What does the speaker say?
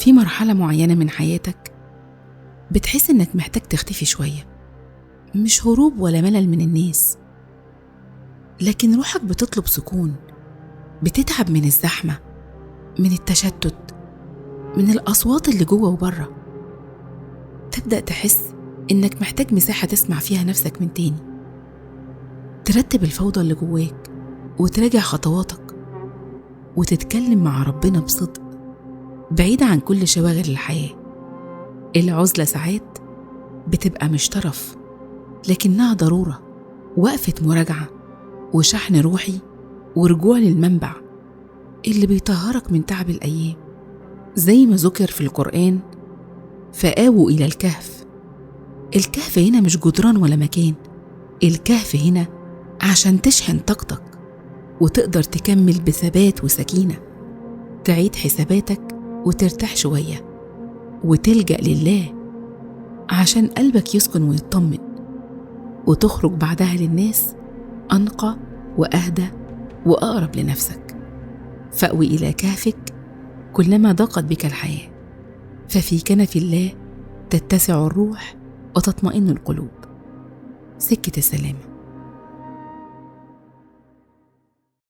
في مرحلة معينة من حياتك بتحس إنك محتاج تختفي شوية، مش هروب ولا ملل من الناس، لكن روحك بتطلب سكون، بتتعب من الزحمة، من التشتت، من الأصوات اللي جوه وبره. تبدأ تحس إنك محتاج مساحة تسمع فيها نفسك من تاني، ترتب الفوضى اللي جواك وتراجع خطواتك وتتكلم مع ربنا بصدق بعيد عن كل شواغل الحياة. العزلة ساعات بتبقى مش طرف، لكنها ضرورة، وقفة مراجعة وشحن روحي ورجوع للمنبع اللي بيطهرك من تعب الأيام. زي ما ذكر في القرآن: فآووا إلى الكهف. الكهف هنا مش جدران ولا مكان، الكهف هنا عشان تشحن طاقتك وتقدر تكمل بثبات وسكينة، تعيد حساباتك وترتاح شوية وتلجأ لله عشان قلبك يسكن ويطمن، وتخرج بعدها للناس أنقى وأهدى وأقرب لنفسك. فأوي إلى كهفك كلما ضاقت بك الحياة، ففي كنف الله تتسع الروح وتطمئن القلوب. سكة السلامة.